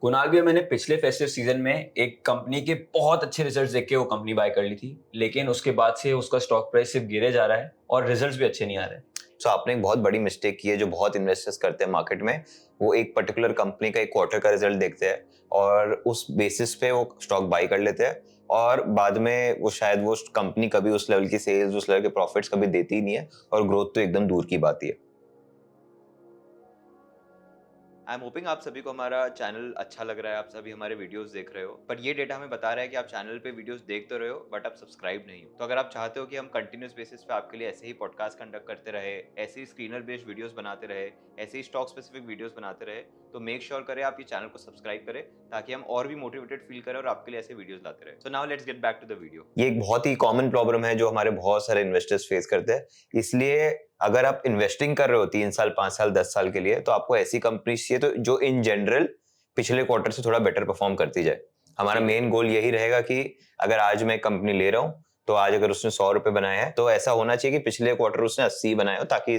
कुणाल भी मैंने पिछले फेस्टिव सीजन में एक कंपनी के बहुत अच्छे रिजल्ट्स देख के वो कंपनी बाय कर ली थी, लेकिन उसके बाद से उसका स्टॉक प्राइस सिर्फ गिरे जा रहा है और रिजल्ट्स भी अच्छे नहीं आ रहे। तो आपने एक बहुत बड़ी मिस्टेक की है जो बहुत इन्वेस्टर्स करते हैं मार्केट में। वो एक पर्टिकुलर कंपनी का एक क्वार्टर का रिजल्ट देखते हैं और उस बेसिस पे वो स्टॉक बाय कर लेते हैं और बाद में वो शायद वो कंपनी कभी उस लेवल की सेल्स, उस लेवल के प्रॉफिट्स कभी देती ही नहीं है और ग्रोथ तो एकदम दूर की बात ही है। आई एम होपिंग आप सभी को हमारा चैनल अच्छा लग रहा है, आप सभी हमारे वीडियोस देख रहे हो, पर ये डेटा हमें बता रहा है कि आप चैनल पे वीडियोस देख तो रहे हो बट आप सब्सक्राइब नहीं हो। तो अगर आप चाहते हो कि हम कंटिन्यूस बेसिस पे आपके लिए ऐसे ही पॉडकास्ट कंडक्ट करते रहे, ऐसे ही स्क्रीनर बेस्ड वीडियोस बनाते रहे, ऐसे ही स्टॉक स्पेसिफिक वीडियोस बनाते रहे, तो मेक श्योर करें आप ये चैनल को सब्सक्राइब करें ताकि हम और भी मोटिवेटेड फील करें और आपके लिए ऐसे वीडियोस लाते रहे। So now let's get back to the video. ये एक बहुत ही कॉमन प्रॉब्लम है जो हमारे बहुत सारे इन्वेस्टर्स फेस करते हैं। इसलिए अगर आप इन्वेस्टिंग कर रहे हो 3 साल, 5 साल, 10 साल के लिए, तो आपको ऐसी कंपनी चाहिए तो जो इन जनरल पिछले क्वार्टर से थोड़ा बेटर परफॉर्म करती जाए। हमारा मेन गोल यही रहेगा कि अगर आज मैं कंपनी ले रहा हूं तो आज अगर उसने 100 रुपए बनाए हैं तो ऐसा होना चाहिए कि पिछले क्वार्टर उसने 80 बनाए हो, ताकि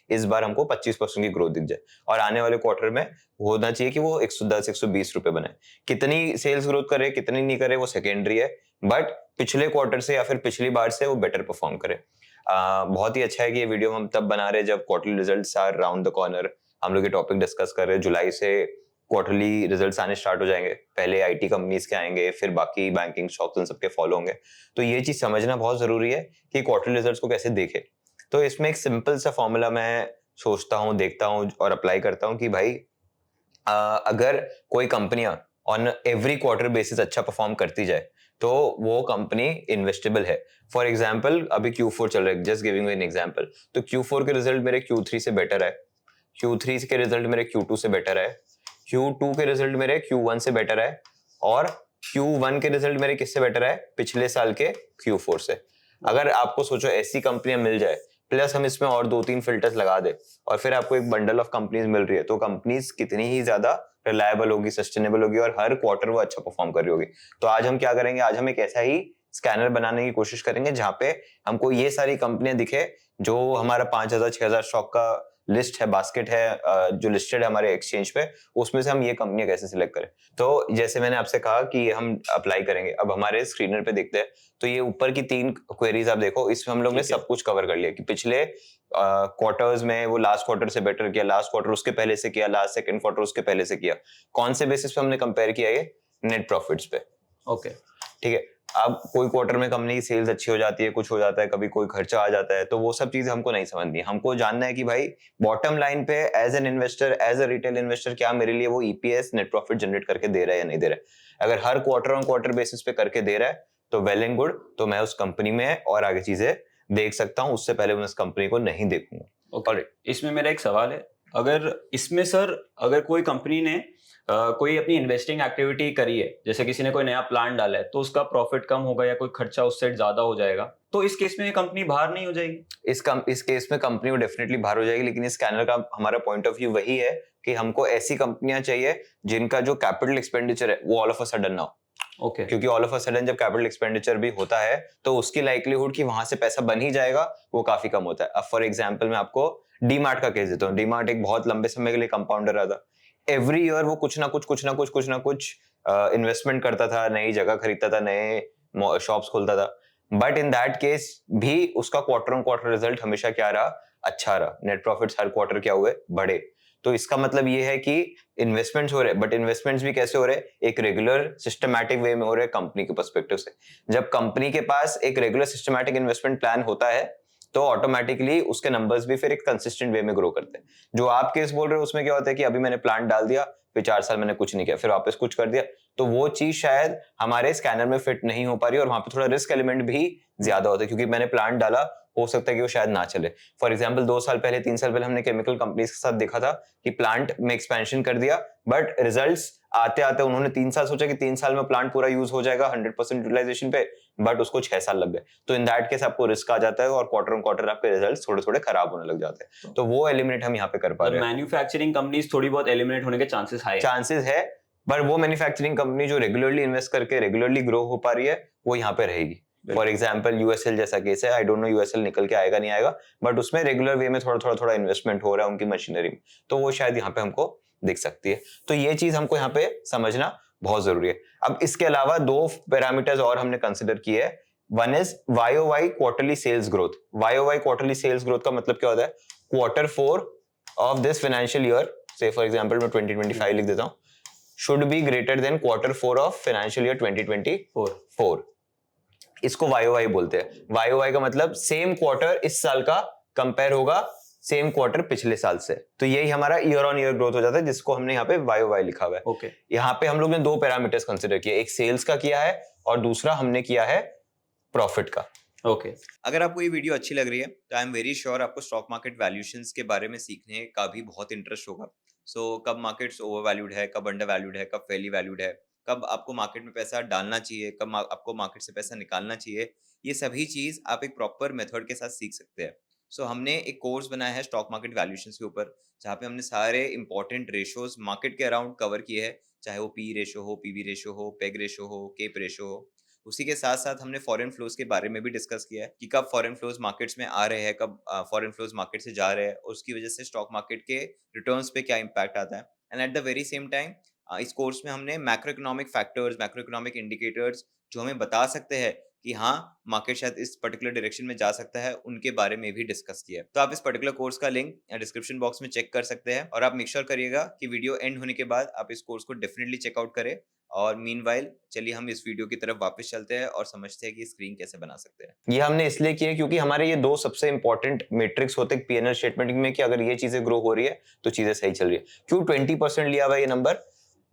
इस बार हमको 25% की ग्रोथ दिख जाए और आने वाले क्वार्टर में होना चाहिए कि वो 110, 120 रुपए बनाए। कितनी सेल्स ग्रोथ करे, कितनी नहीं करे, वो सेकेंडरी है, बट पिछले क्वार्टर से या फिर पिछली बार से वो बेटर परफॉर्म करे। बहुत ही अच्छा है कि ये वीडियो हम तब बना रहे जब quarterly results are round the corner. हम लोग ये टॉपिक डिस्कस कर रहे हैं, जुलाई से क्वार्टरली रिजल्ट्स आने स्टार्ट हो जाएंगे। पहले आईटी कंपनीज के आएंगे, फिर बाकी बैंकिंग स्टॉक्स इन सबके फॉलो होंगे। तो ये चीज समझना बहुत जरूरी है कि क्वार्टरली रिजल्ट्स को कैसे देखें। तो इसमें एक सिंपल सा फॉर्मूला मैं सोचता हूँ, देखता हूँ और अप्लाई करता हूँ कि भाई अगर कोई कंपनियां ऑन एवरी क्वार्टर बेसिस अच्छा परफॉर्म करती जाए तो वो कंपनी इन्वेस्टेबल है। फॉर एग्जाम्पल अभी Q4 चल रहा है, जस्ट गिविंग एन एग्जाम्पल, तो Q4 के रिजल्ट मेरे Q3 से बेटर है, Q3 के रिजल्ट मेरे Q2 से बेटर है, Q2 के रिजल्ट मेरे Q1 से बेटर है और Q1 के रिजल्ट मेरे किससे बेटर है? पिछले साल के Q4 से। अगर आपको सोचो ऐसी कंपनियां मिल जाए, प्लस हम इसमें और 2-3 फिल्टर्स लगा दे और फिर आपको एक बंडल ऑफ कंपनीज मिल रही है, तो कंपनीज कितनी ही ज्यादा रिलायबल होगी, सस्टेनेबल होगी और हर क्वार्टर वो अच्छा परफॉर्म कर रही होगी। तो आज हम क्या करेंगे, आज हम एक ऐसा ही स्कैनर बनाने की कोशिश करेंगे जहां पे हमको ये सारी कंपनियां दिखे जो हमारा 5,000 6,000 स्टॉक का लिस्ट है, बास्केट है, जो लिस्टेड है हमारे एक्सचेंज पे, उसमें से हम ये कंपनियां कैसे सिलेक्ट करें। तो जैसे मैंने आपसे कहा कि हम अप्लाई करेंगे, अब हमारे स्क्रीनर पे देखते हैं तो ये ऊपर की 3 क्वेरीज आप देखो, इसमें हम लोग ने सब कुछ कवर कर लिया कि पिछले क्वार्टर्स में वो लास्ट क्वार्टर से बेटर किया, लास्ट क्वार्टर उसके पहले से किया, लास्ट सेकंड क्वार्टर उसके पहले से किया। कौन से बेसिस पे हमने कंपेयर किया? ये नेट प्रॉफिट्स पे। ओके, ठीक है। अब कोई क्वार्टर में कंपनी की सेल्स अच्छी हो जाती है, कुछ हो जाता है, कभी कोई खर्चा आ जाता है, तो वो सब चीजें हमको नहीं समझनी है। हमको जानना है कि भाई बॉटम लाइन पे as an investor, as a retail investor, क्या मेरे लिए वो ईपीएस नेट प्रॉफिट जनरेट करके दे रहा है या नहीं दे रहा है। अगर हर क्वार्टर ऑन क्वार्टर बेसिस पे करके दे रहा है तो वेल एंड गुड, तो मैं उस कंपनी में और आगे चीजें देख सकता हूँ, उससे पहले मैं उस कंपनी को नहीं देखूंगा। और इसमें मेरा एक सवाल है, अगर इसमें सर अगर कोई कंपनी ने कोई अपनी इन्वेस्टिंग एक्टिविटी करी है, जैसे किसी ने कोई नया प्लान डाला है, तो उसका प्रॉफिट कम होगा या कोई खर्चा उससे ज्यादा हो जाएगा, तो इस केस में कंपनी बाहर नहीं हो जाएगी? इस केस में कंपनी वो डेफिनेटली बाहर हो जाएगी, लेकिन इस स्कैनर का हमारा पॉइंट ऑफ व्यू वही है कि हमको ऐसी कंपनियां चाहिए जिनका जो कैपिटल एक्सपेंडिचर है वो ऑल ऑफ अ सडन ना हो। ओके। क्योंकि ऑल ऑफ अ सडन जब कैपिटल एक्सपेंडिचर भी होता है तो उसकी लाइक्लीहुड कि वहां से पैसा बन ही जाएगा वो काफी कम होता है। अब फॉर एग्जांपल मैं आपको डीमार्ट का केस देता हूँ। डीमार्ट एक बहुत लंबे समय के लिए कंपाउंडर रहा था। एवरी ईयर वो कुछ ना कुछ इन्वेस्टमेंट करता था, नई जगह खरीदता था, नए शॉप्स खोलता था, बट इन दैट केस भी उसका क्वार्टर ऑन क्वार्टर रिजल्ट हमेशा क्या रहा? अच्छा रहा। नेट प्रॉफिट्स हर क्वार्टर क्या हुए? बढ़े। तो इसका मतलब ये है कि इन्वेस्टमेंट्स हो रहे, बट इन्वेस्टमेंट्स भी कैसे हो रहे? एक रेगुलर सिस्टमैटिक वे में हो रहे कंपनी के पर्सपेक्टिव से। जब कंपनी के पास एक रेगुलर सिस्टमैटिक इन्वेस्टमेंट प्लान होता है तो ऑटोमेटिकली उसके नंबर्स भी फिर एक कंसिस्टेंट वे में ग्रो करते हैं। जो आप केस बोल रहे हो उसमें क्या होता है कि अभी मैंने प्लान डाल दिया, फिर 4 साल मैंने कुछ नहीं किया, फिर वापस कुछ कर दिया, तो वो चीज शायद हमारे स्कैनर में फिट नहीं हो पा रही और वहां पे थोड़ा रिस्क एलिमेंट भी ज्यादा होता है, क्योंकि मैंने प्लान डाला, हो सकता है कि वो शायद ना चले। फॉर एग्जाम्पल 2 साल पहले, 3 साल पहले हमने केमिकल कंपनीज के साथ देखा था कि प्लांट में एक्सपेंशन कर दिया, बट रिजल्ट्स आते आते उन्होंने 3 साल सोचा कि 3 साल में प्लांट पूरा यूज हो जाएगा 100% यूटिलाइजेशन पे, बट उसको 6 साल लग गए। तो इन दैट केस आपको रिस्क आ जाता है और क्वार्टर ऑन क्वार्टर आपके रिजल्ट्स थोड़े थोड़े खराब होने लग जाते हैं। तो वो एलिमिनेट हम यहाँ पे कर पा रहे हैं। मैन्युफैक्चरिंग कंपनीज थोड़ी बहुत एलिमिनेट होने के चांसेस है, पर वो मैन्युफैक्चरिंग कंपनी जो रेगुलरली इन्वेस्ट करके रेगुलरली ग्रो हो पा रही है वो यहाँ पे रहेगी। फॉर एग्जाम्पल यूएसएल जैसा केस है, आई डोंट नो यूएसएल निकल के आएगा नहीं आएगा, बट उसमें रेगुलर वे में थोड़ा थोड़ा इन्वेस्टमेंट हो रहा है उनकी मशीनरी में, तो वो शायद यहाँ पे हमको दिख सकती है। तो ये चीज हमको यहाँ पे समझना बहुत जरूरी है। अब इसके अलावा 2 पैरामीटर्स और हमने कंसिडर किए हैं। One is YOY quarterly sales growth. YOY quarterly sales growth का मतलब क्या होता है? Q4 of this financial year, say for example मैं 2025 लिख देता हूं, should be greater than Q4 of financial year 2024। इसको YOY बोलते हैं। YOY का मतलब सेम क्वार्टर इस साल का कंपेयर होगा सेम क्वार्टर पिछले साल से। तो यही हमारा ईयर ऑन ईयर ग्रोथ हो जाता है, जिसको हमने यहाँ पे YOY लिखा हुआ है। ओके, यहाँ पे हम लोग ने 2 पैरामीटर्स कंसिडर किए, एक सेल्स का किया है और दूसरा हमने किया है प्रॉफिट का। ओके। अगर आपको ये वीडियो अच्छी लग रही है तो आई एम वेरी श्योर आपको स्टॉक मार्केट वैल्यूएशंस के बारे में सीखने का भी बहुत इंटरेस्ट होगा। सो कब मार्केट्स ओवर वैल्यूड है, कब अंडर वैल्यूड है, कब फेयरली वैल्यूड है, कब आपको मार्केट में पैसा डालना चाहिए, कब आपको मार्केट से पैसा निकालना चाहिए, ये सभी चीज आप एक प्रॉपर मेथड के साथ सीख सकते हैं। सो हमने एक कोर्स बनाया है स्टॉक मार्केट वैल्यूएशंस के ऊपर, जहाँ पे हमने सारे इंपॉर्टेंट रेशियोज मार्केट के अराउंड कवर किए हैं, चाहे वो पी रेशो हो, पीवी रेशो हो, पेग रेशो हो, केप रेशो हो। उसी के साथ साथ हमने फॉरेन फ्लोज के बारे में भी डिस्कस किया है कि कब फॉरेन फ्लोज मार्केट्स में आ रहे हैं, कब फॉरेन फ्लोज मार्केट से जा रहे हैं, और उसकी वजह से स्टॉक मार्केट के रिटर्न्स पे क्या इम्पैक्ट आता है। And at the very same time इस कोर्स में हमने macro economic factors, macro economic indicators जो हमें बता सकते हैं कि हाँ मार्केट शायद इस पर्टिकुलर डायरेक्शन में जा सकता है, उनके बारे में भी डिस्कस किया है। तो आप इस पर्टिकुलर कोर्स का लिंक डिस्क्रिप्शन बॉक्स में चेक कर सकते हैं, और आप मेक श्योर करिएगा कि वीडियो एंड होने के बाद आप इस कोर्स को डेफिनेटली चेकआउट करें। और मीनवाइल चलिए हम इस वीडियो की तरफ वापस चलते हैं और समझते हैं कि स्क्रीन कैसे बना सकते हैं। ये हमने इसलिए किया क्योंकि हमारे ये 2 सबसे इंपॉर्टेंट मैट्रिक्स होते हैं पीएनएल स्टेटमेंट में, कि अगर ये चीजें ग्रो हो रही है तो चीजें सही चल रही है। क्यों 20% लिया हुआ ये नंबर?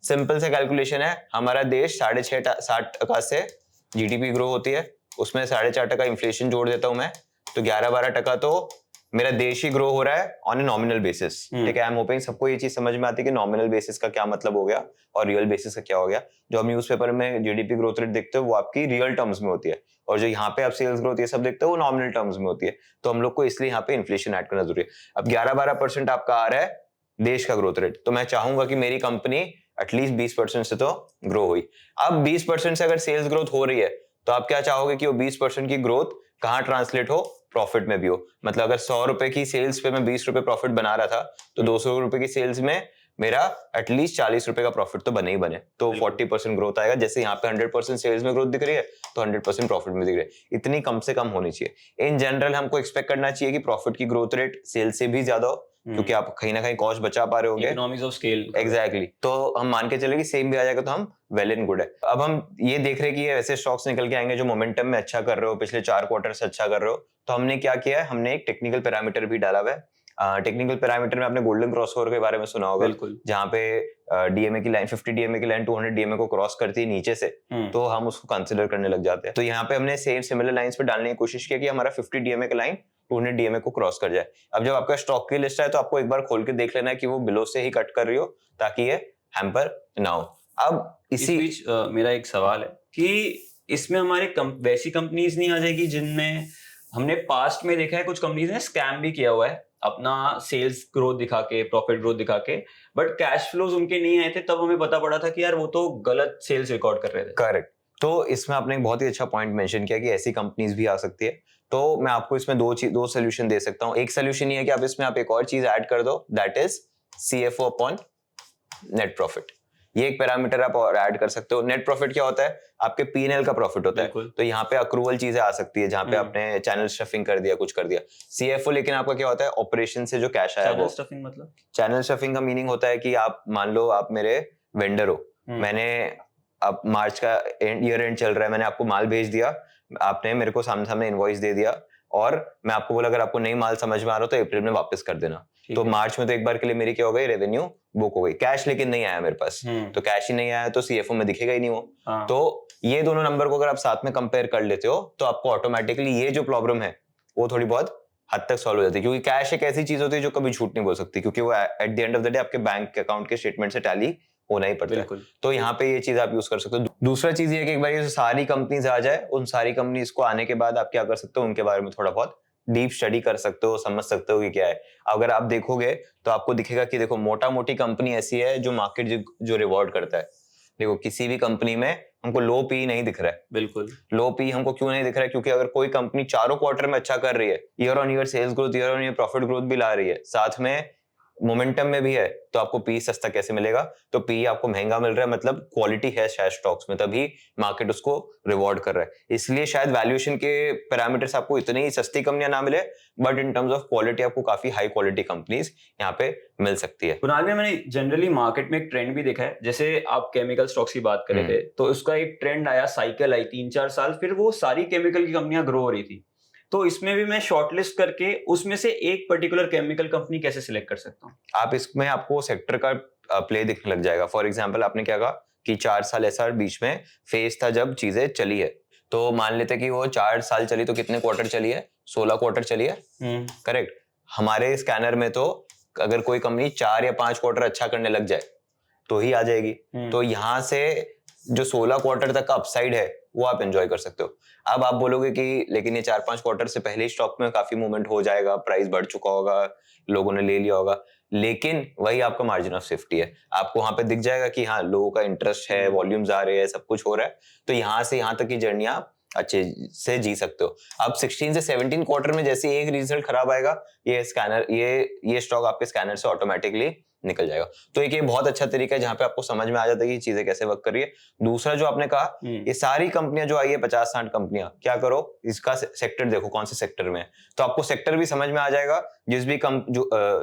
सिंपल से कैलकुलेशन है, हमारा देश 6.5-7% से जीडीपी ग्रो होती है, उसमें 4.5% इन्फ्लेशन जोड़ देता हूं मैं, तो 11-12% तो मेरा देश ही ग्रो हो रहा है ऑन ए नॉमिनल बेसिस। ठीक है, आई एम होपिंग सबको ये चीज समझ में आती है कि नॉमिनल बेसिस का क्या मतलब हो गया और रियल बेसिस का क्या हो गया। जो हम न्यूज़पेपर में जीडीपी ग्रोथ रेट देखते हो वो आपकी रियल टर्म्स में होती है, और जो यहाँ पे आप सेल्स ग्रोथ ये सब देखते हो वो नॉमिनल टर्म्स में होती है। तो हम लोग को इसलिए यहाँ पे इन्फ्लेशन ऐड करना जरूरी है। अब 11-12% आपका आ रहा है देश का ग्रोथ रेट, तो मैं चाहूंगा कि मेरी कंपनी एटलीस्ट 20% से तो ग्रो हुई। अब 20% से अगर सेल्स ग्रोथ हो रही है तो आप क्या चाहोगे कि वो 20% की ग्रोथ कहाँ ट्रांसलेट हो? प्रॉफिट में भी हो। मतलब अगर 100 रुपए की सेल्स पे मैं 20 रुपए प्रॉफिट बना रहा था, तो 200 रुपए की सेल्स में मेरा एटलीस्ट 40 रुपए का प्रॉफिट तो बने ही बने, तो 40% ग्रोथ आएगा। जैसे यहाँ पे 100% सेल्स में ग्रोथ दिख रही है तो 100% प्रॉफिट में दिख रही है। इतनी कम से कम होनी चाहिए। इन जनरल हमको एक्सपेक्ट करना चाहिए कि प्रॉफिट की ग्रोथ रेट सेल्स से भी ज्यादा हो, क्योंकि आप कहीं ना कहीं कॉस्ट बचा पा रहे होंगे, इकोनॉमिक्स ऑफ स्केल। एग्जैक्टली। तो हम मान के चले कि सेम भी आ जाएगा तो हम वेल एंड गुड है। अब हम ये देख रहे हैं कि ये ऐसे स्टॉक्स निकल के आएंगे जो मोमेंटम में अच्छा कर रहे हो, पिछले 4 क्वार्टर से अच्छा कर रहे हो, तो हमने क्या किया है, हमने एक टेक्निकल पैरामीटर भी डाला हुआ है। टेक्निकल पैरामीटर में आपने गोल्डन क्रॉसओवर के बारे में सुना होगा, जहाँ पे डीएमए की लाइन 50 डीएमए की लाइन 200 डीएमए को क्रॉस करती है नीचे से, तो हम उसको कंसिडर करने लग जाते हैं। तो यहाँ पे हमने सेम सिमिलर लाइंस पे डालने की कोशिश की कि हमारा 50 डीएमए की लाइन 200 डीएमए को क्रॉस कर जाए। अब जब आपका स्टॉक की लिस्ट है तो आपको एक बार खोल के देख लेना है कि वो बिलो से ही कट कर रही हो, ताकि ये हैम्पर ना हो। अब इसी बीच मेरा एक सवाल है कि इसमें हमारे वैसी कंपनीज नहीं आ जाएगी जिनमें हमने पास्ट में देखा है कुछ कंपनीज ने स्कैम भी किया हुआ है अपना सेल्स ग्रोथ दिखा के, प्रॉफिट ग्रोथ दिखा के, बट कैश फ्लोज उनके नहीं आए थे, तब हमें पता पड़ा था कि यार वो तो गलत सेल्स रिकॉर्ड कर रहे थे। करेक्ट। तो इसमें आपने एक बहुत ही अच्छा पॉइंट मेंशन किया कि ऐसी कंपनीज भी आ सकती है। तो मैं आपको इसमें दो सोल्यूशन दे सकता हूँ। एक सोल्यूशन ये है कि आप इसमें एक और चीज ऐड कर दो, that is CFO upon net profit. ये एक पैरामीटर आप और ऐड कर सकते हो। नेट प्रॉफिट क्या होता है? आपके P&L का प्रॉफिट होता है। तो यहाँ पे अक्रूवल चीजें आ सकती है, जहाँ पे आपने चैनल स्टफिंग कर दिया, कुछ कर दिया। CFO लेकिन आपका क्या होता है? ऑपरेशन से जो कैश आया वो। स्टफिंग मतलब? चैनल स्टफिंग का मीनिंग होता है कि आप मान लो आप मेरे वेंडर हो, मैंने अब मार्च का ईयर एंड चल रहा है, मैंने आपको माल भेज दिया, आपने मेरे को सामने इनवॉइस दे दिया, और मैं आपको बोला अगर आपको नहीं माल समझ में आ रहा तो अप्रैल में वापस कर देना। तो मार्च में तो एक बार के लिए मेरी क्या हो गई, रेवेन्यू बुक हो गई, कैश लेकिन नहीं आया मेरे पास। तो कैश ही नहीं आया तो CFO में दिखेगा ही नहीं वो। तो ये दोनों नंबर को अगर आप साथ में कंपेयर कर लेते हो तो आपको ऑटोमेटिकली ये जो प्रॉब्लम है वो थोड़ी बहुत हद तक सॉल्व हो जाती है, क्योंकि कैश एक ऐसी चीज होती है जो कभी झूठ नहीं बोल सकती, क्योंकि वो at the end of the day आपके बैंक अकाउंट के स्टेटमेंट से टैली होना ही पड़ता है। तो यहाँ पे ये चीज आप यूज कर सकते हो। दूसरा चीज ये है कि एक बार ये सारी कंपनीज आ जाए, उन सारी कंपनीज को आने के बाद आप क्या कर सकते हो, उनके बारे में थोड़ा बहुत डीप स्टडी कर सकते हो, समझ सकते हो कि क्या है। अगर आप देखोगे तो आपको दिखेगा कि देखो मोटा मोटी कंपनी ऐसी है जो मार्केट जो रिवॉर्ड करता है। देखो किसी भी कंपनी में हमको लो पी नहीं दिख रहा है। बिल्कुल लो पी हमको क्यों नहीं दिख रहा है? क्योंकि अगर कोई कंपनी चारों क्वार्टर में अच्छा कर रही है, year on year sales growth, year on year profit growth भी ला रही है, साथ में मोमेंटम में भी है तो आपको पी सस्ता कैसे मिलेगा? तो पी आपको महंगा मिल रहा है, मतलब क्वालिटी है शायद स्टॉक्स में, तभी मार्केट उसको रिवॉर्ड कर रहा है। इसलिए शायद वैल्यूएशन के पैरामीटर्स आपको इतनी सस्ती कंपनियां ना मिले, but in terms of quality आपको काफी हाई क्वालिटी कंपनीज यहाँ पे मिल सकती है। कुणाल भाई, मैंने जनरली मार्केट में एक ट्रेंड भी देखा है, जैसे आप केमिकल स्टॉक्स की बात कर रहे थे, तो उसका एक ट्रेंड आया, साइकिल आई 3-4 साल, फिर वो सारी केमिकल की कंपनियां ग्रो हो रही थी। तो इसमें भी मैं शॉर्टलिस्ट करके उसमें से एक पर्टिकुलर केमिकल कंपनी कैसे सिलेक्ट कर सकता हूँ? आप इसमें आपको सेक्टर का प्ले दिखने लग जाएगा। फॉर एग्जांपल आपने क्या कहा कि 4 साल ऐसा बीच में फेज था जब चीजें चली है, तो मान लेते कि वो 4 साल चली, तो कितने क्वार्टर चली है? 16 क्वार्टर चली है, करेक्ट। हमारे स्कैनर में तो अगर कोई कंपनी 4 या 5 क्वार्टर अच्छा करने लग जाए तो ही आ जाएगी। तो यहाँ से जो 16 क्वार्टर तक का अपसाइड है वो आप एंजॉय कर सकते हो। अब आप बोलोगे कि लेकिन ये 4-5 क्वार्टर से पहले ही स्टॉक में काफी मूवमेंट हो जाएगा, प्राइस बढ़ चुका होगा, लोगों ने ले लिया होगा, लेकिन वही आपका मार्जिन ऑफ सेफ्टी है। आपको वहां पे दिख जाएगा कि हाँ, लोगों का इंटरेस्ट है, वॉल्यूम्स आ रहे हैं, सब कुछ हो रहा है, तो यहाँ से यहाँ तक की जर्नी आप अच्छे से जी सकते हो। अब 16 से 17 क्वार्टर में जैसे एक रिजल्ट खराब आएगा, ये स्टॉक आपके स्कैनर से ऑटोमेटिकली निकल जाएगा। तो एक ये बहुत अच्छा तरीका है जहां पे आपको समझ में आ जाता है कि चीजें कैसे वर्क कर रही है। दूसरा जो आपने कहा, ये सारी कंपनियां जो आई है 50-60 कंपनियां, क्या करो इसका सेक्टर देखो कौन से सेक्टर में है, तो आपको सेक्टर भी समझ में आ जाएगा।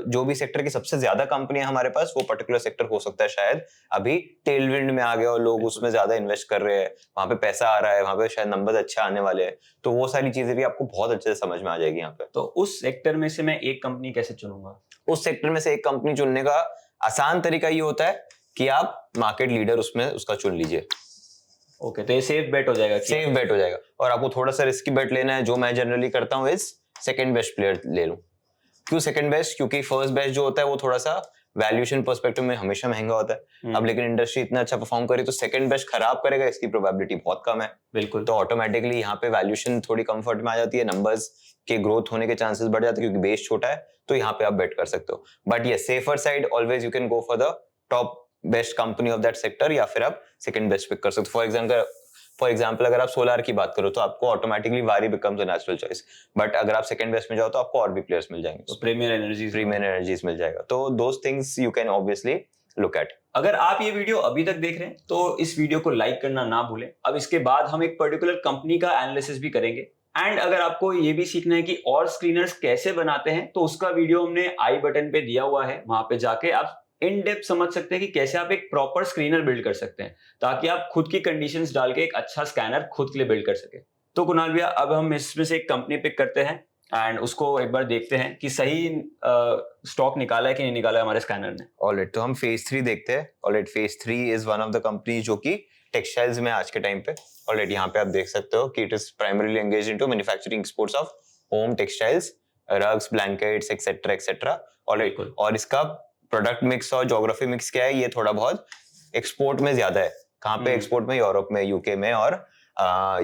जो भी सेक्टर की सबसे ज्यादा कंपनियां हमारे पास, वो पर्टिकुलर सेक्टर हो सकता है शायद अभी टेलविंड में आ गया और लोग उसमें ज्यादा इन्वेस्ट कर रहे हैं, वहां पे पैसा आ रहा है, वहां पे शायद नंबर अच्छे आने वाले हैं, तो वो सारी चीजें भी आपको बहुत अच्छे से समझ में आ जाएगी यहाँ पे। तो उस सेक्टर में से मैं एक कंपनी कैसे चुनूंगा? उस सेक्टर में से एक कंपनी चुनने का आसान तरीका ये होता है कि आप मार्केट लीडर उसमें उसका चुन लीजिए। ओके, तो ये सेफ बेट हो जाएगा? सेफ बेट हो जाएगा। और आपको थोड़ा सा रिस्की बेट लेना है, जो मैं जनरली करता हूँ, इज सेकंड बेस्ट प्लेयर ले लूं। क्यों सेकंड बेस्ट? क्योंकि फर्स्ट बेस्ट जो होता है वो थोड़ा सा वैल्यूएशन पर्सपेक्टिव में हमेशा महंगा होता है। अब लेकिन इंडस्ट्री इतना अच्छा परफॉर्म करे तो सेकंड बेस्ट खराब करेगा, इसकी प्रोबेबिलिटी बहुत कम है। बिल्कुल। तो ऑटोमेटिकली यहाँ पे वैल्यूएशन थोड़ी कंफर्ट में आ जाती है, नंबर्स के ग्रोथ होने के चांसेस बढ़ जाते हैं, क्योंकि बेस छोटा है, तो यहाँ पे आप बेट कर सकते हो। बट ये safer side, always you can go for the top best company of that sector, या फिर आप सेकंड बेस्ट पिक कर सकते हो। फॉर एग्जाम्पल अगर आप सोलार की बात करो तो आपको ऑटोमेटिकली वारी becomes a natural choice, but अगर आप सेकंड बेस्ट में जाओ तो आपको और भी प्लेयर्स मिल जाएंगे, तो प्रीमियर एनर्जीज मिल जाएगा। तो those things you can obviously look at. अगर आप ये वीडियो अभी तक देख रहे हैं तो इस वीडियो को लाइक करना ना भूलें। अब इसके बाद हम एक पर्टिकुलर कंपनी का एनालिसिस भी करेंगे, एंड अगर आपको ये भी सीखना है कि और स्क्रीनर्स कैसे बनाते हैं, तो उसका वीडियो हमने आई बटन पे दिया हुआ है, वहां पे जाके आप इन डेप्थ समझ सकते हैं कि कैसे आप एक प्रॉपर स्क्रीनर बिल्ड कर सकते हैं, ताकि आप खुद की कंडीशंस डाल के एक अच्छा स्कैनर खुद के लिए बिल्ड कर सके। तो कुणाल भैया, अब हम इसमें से एक कंपनी पिक करते हैं एंड उसको एक बार देखते हैं कि सही स्टॉक निकाला है कि नहीं निकाला है हमारे स्कैनर ने। ऑलराइट, तो हम फेज 3 देखते हैं। Alright, phase 3 is one of the company जो कि टेक्सटाइल्स में आज के टाइम पे। ऑलराइट, यहाँ पे आप देख सकते हो कि it is primarily engaged into manufacturing exports of home textiles, rugs, blankets etcetera etcetera. Alright, और इसका प्रोडक्ट मिक्स और ज्योग्राफी मिक्स क्या है, ये थोड़ा बहुत एक्सपोर्ट में ज्यादा है। कहाँ पे एक्सपोर्ट में? यूरोप में, यूके में और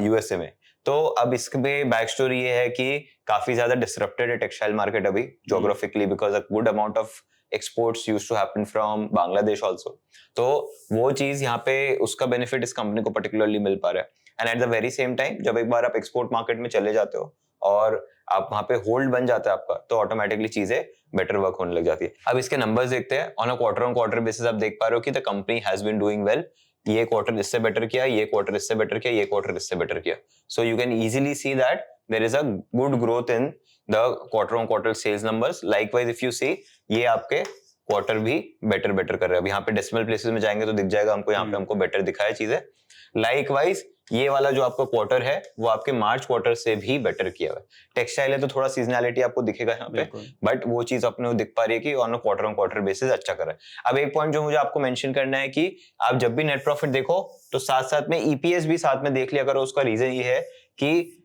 यूएसए में। तो अब इसमें बैक स्टोरी ये है कि काफी ज्यादा डिसरप्टेड है टेक्सटाइल मार्केट अभी geographically, because a good amount of exports used to happen from Bangladesh also. तो वो चीज यहाँ पे उसका बेनिफिट इस कंपनी को पर्टिकुलरली मिल पा रहा है। And at the very same time, जब एक बार आप एक्सपोर्ट मार्केट में चले जाते हो और आप वहां पे होल्ड बन जाता है आपका, तो ऑटोमेटिकली चीजें बेटर वर्क होने लग जाती है। अब इसके नंबर्स देखते हैं। ऑन क्वार्टर बेसिस आप देख पा रहे हो कि the company has been doing well. ये क्वार्टर इससे बेटर किया, ये क्वार्टर इससे बेटर किया, ये क्वार्टर इससे बेटर किया। So you can easily see that there is a good growth in the quarter sales numbers. Likewise if you see, ये आपके क्वार्टर भी बेटर कर रहे हैं। अब यहाँ पे डेसिमल प्लेसेस में जाएंगे तो दिख जाएगा हमको, यहाँ पे हमको बेटर दिखाया चीजें। लाइकवाइज ये वाला जो आपका क्वार्टर है वो आपके मार्च क्वार्टर से भी बेटर किया हुआ है। टेक्सटाइल है तो थोड़ा सीजनैलिटी आपको दिखेगा यहाँ पे, बट वो चीज अपने दिख पा रही है कि ऑन क्वार्टर बेसिस अच्छा कर रहा है। अब एक पॉइंट जो मुझे आपको मेंशन करना है कि आप जब भी नेट प्रॉफिट देखो तो साथ साथ में ईपीएस भी साथ में देख लिया करो। उसका रीजन ये है कि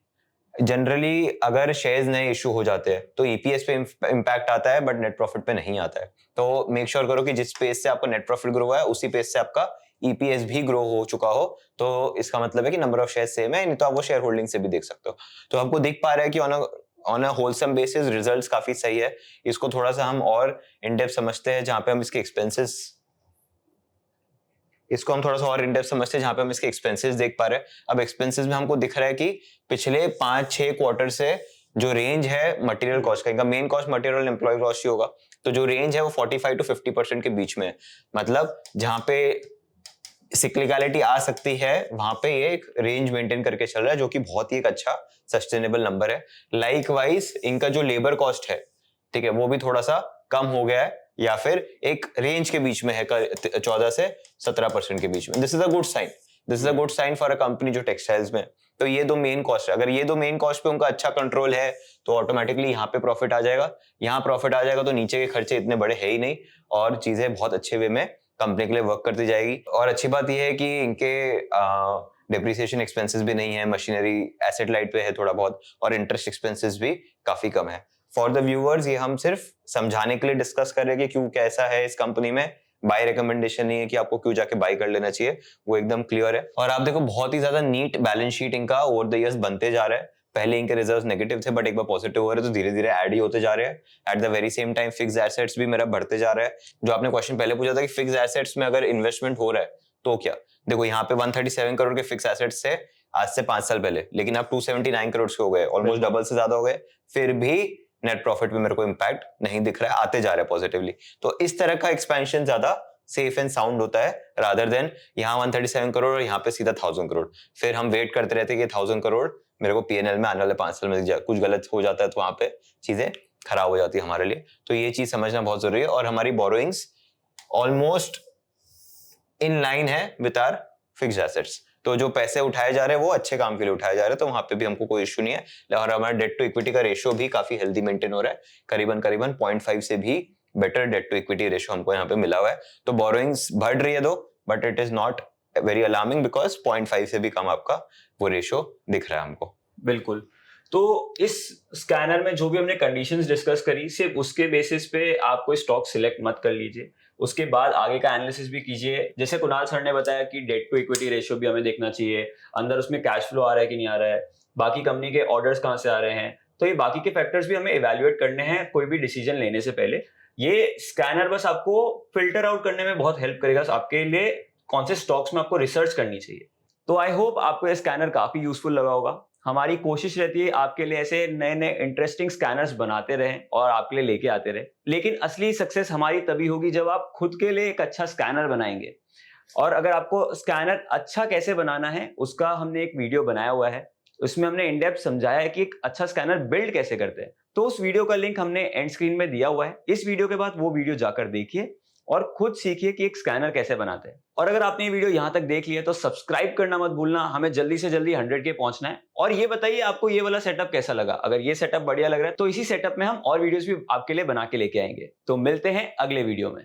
जनरली अगर शेयर्स नए इशू हो जाते हैं तो ईपीएस पे इम्पैक्ट आता है, बट नेट प्रॉफिट पे नहीं आता है। तो मेक श्योर करो कि जिस पेस से आपका नेट प्रॉफिट ग्रो हुआ है उसी पेस से आपका ईपीएस भी ग्रो हो चुका हो, तो इसका मतलब है कि नंबर ऑफ शेयर सेम है। नहीं तो आप वो शेयर होल्डिंग से भी देख सकते हो। तो हमको दिख पा रहा है कि on a wholesome basis results काफी सही है। इसको थोड़ा सा हम और इन डेप्थ समझते हैं, जहां पे हम इसके एक्सपेंसेस जहां पे हम इसके एक्सपेंसेस देख पा रहे हैं। अब एक्सपेंसेस में हमको दिख रहा है कि पिछले 5-6 क्वार्टर से जो रेंज है मटेरियल कॉस्ट का, इनका main cost material employ cost ही होगा। तो जो रेंज है वो 45 to 50% के बीच में है। मतलब जहां पे सिक्लिकलिटी आ सकती है वहां पे ये एक रेंज मेंटेन करके चल रहा है, जो कि बहुत ही एक अच्छा सस्टेनेबल नंबर है। लाइकवाइज इनका जो लेबर कॉस्ट है, ठीक है, वो भी थोड़ा सा कम हो गया है, या फिर एक रेंज के बीच में है 14 से 17% के बीच में। This is a good sign, this is a good sign for a company जो टेक्सटाइल्स में। तो ये दो मेन कॉस्ट है, अगर ये दो मेन कॉस्ट पे उनका अच्छा कंट्रोल है तो ऑटोमेटिकली यहाँ पे प्रॉफिट आ जाएगा। यहाँ प्रॉफिट आ जाएगा तो नीचे के खर्चे इतने बड़े है ही नहीं, और चीजें बहुत अच्छे वे में कंपनी के लिए वर्क करती जाएगी। और अच्छी बात यह है कि इनके डिप्रिसिएशन एक्सपेंसेस भी नहीं है, मशीनरी एसेट लाइट पे है थोड़ा बहुत, और इंटरेस्ट एक्सपेंसेस भी काफी कम है। फॉर द व्यूअर्स ये हम सिर्फ समझाने के लिए डिस्कस कर रहे हैं कि क्यों कैसा है इस कंपनी में। बाय रिकमेंडेशन नहीं है कि आपको क्यों जाके बाय कर लेना चाहिए, वो एकदम क्लियर है। और आप देखो बहुत ही ज्यादा नीट बैलेंस शीट इनका ओवर द इयर्स बनते जा रहा है। पहले इनके रिजर्व्स नेगेटिव थे, बट एक बार पॉजिटिव हो रहे तो धीरे धीरे ऐड ही होते जा रहे हैं। At the very same time fix assets भी मेरा बढ़ते जा रहा है। जो आपने क्वेश्चन पहले पूछा था कि फिक्स एसेट्स में अगर इन्वेस्टमेंट हो रहा है तो क्या, देखो यहाँ पे 137 करोड़ के फिक्स एसेट्स थे आज से 5 साल पहले, लेकिन अब 279 करोड़ के हो गए, ऑलमोस्ट डबल से ज्यादा हो गए। फिर भी नेट प्रॉफिट में मेरे को इम्पैक्ट नहीं दिख रहा है, आते जा रहा है पॉजिटिवली। तो इस तरह का एक्सपेंशन ज्यादा सेफ एंड साउंड होता है, रादर देन यहाँ 137 करोड़ और यहाँ पे सीधा 1000 करोड़। फिर हम वेट करते रहते हैं कि 1000 करोड़ मेरे को पीएनएल में आने वाले 5 साल में कुछ गलत हो जाता है तो वहां पे चीजें खराब हो जाती है हमारे लिए। तो ये चीज समझना बहुत जरूरी है। और हमारी बोरोइंग्स ऑलमोस्ट इन लाइन है विद आवर फिक्स्ड एसेट्स। तो जो पैसे उठाए जा रहे हैं वो अच्छे काम के लिए उठाए जा रहे हैं, तो वहां पे भी हमको कोई इश्यू नहीं है। और हमारा डेट टू इक्विटी का रेशियो भी काफी हेल्दी मेंटेन हो रहा है, करीबन 0.5 से भी better debt to equity ratio हमको यहाँ पे मिला हुआ है। तो बोरोइंग्स बढ़ रही है दो, but it is not very alarming because 0.5 से भी कम आपका वो रेशियो दिख रहा है हमको। बिल्कुल। तो इस स्कैनर में जो भी हमने कंडीशंस डिस्कस करी, सिर्फ उसके बेसिस पे आप कोई स्टॉक सिलेक्ट मत कर लीजिए, उसके बाद आगे का एनालिसिस भी कीजिए। जैसे कुणाल सर ने बताया कि डेट टू इक्विटी रेशियो भी हमें देखना चाहिए, अंदर उसमें कैश फ्लो आ रहा है कि नहीं आ रहा है, बाकी कंपनी के ऑर्डर्स कहाँ से आ रहे हैं। तो ये बाकी के फैक्टर्स भी हमें इवेल्युएट करने हैं कोई भी डिसीजन लेने से पहले। ये स्कैनर बस आपको फिल्टर आउट करने में बहुत हेल्प करेगा, आपके लिए कौन से स्टॉक्स में आपको रिसर्च करनी चाहिए। तो आई होप आपको ये स्कैनर काफी यूजफुल लगा होगा। हमारी कोशिश रहती है आपके लिए ऐसे नए नए इंटरेस्टिंग स्कैनर्स बनाते रहें और आपके लिए लेके आते रहे। लेकिन असली सक्सेस हमारी तभी होगी जब आप खुद के लिए एक अच्छा स्कैनर बनाएंगे। और अगर आपको स्कैनर अच्छा कैसे बनाना है उसका हमने एक वीडियो बनाया हुआ है, उसमें हमने इन डेप्थ समझाया है कि एक अच्छा स्कैनर बिल्ड कैसे करते हैं। तो उस वीडियो का लिंक हमने एंड स्क्रीन में दिया हुआ है। इस वीडियो के बाद वो वीडियो जाकर देखिए और खुद सीखिए कि एक स्कैनर कैसे बनाते हैं। और अगर आपने ये वीडियो यहां तक देख लिया तो सब्सक्राइब करना मत भूलना, हमें जल्दी से जल्दी 100K पहुंचना है। और ये बताइए आपको ये वाला सेटअप कैसा लगा। अगर ये सेटअप बढ़िया लग रहा है तो इसी सेटअप में हम और वीडियोस भी आपके लिए बना के लेके आएंगे। तो मिलते हैं अगले वीडियो में।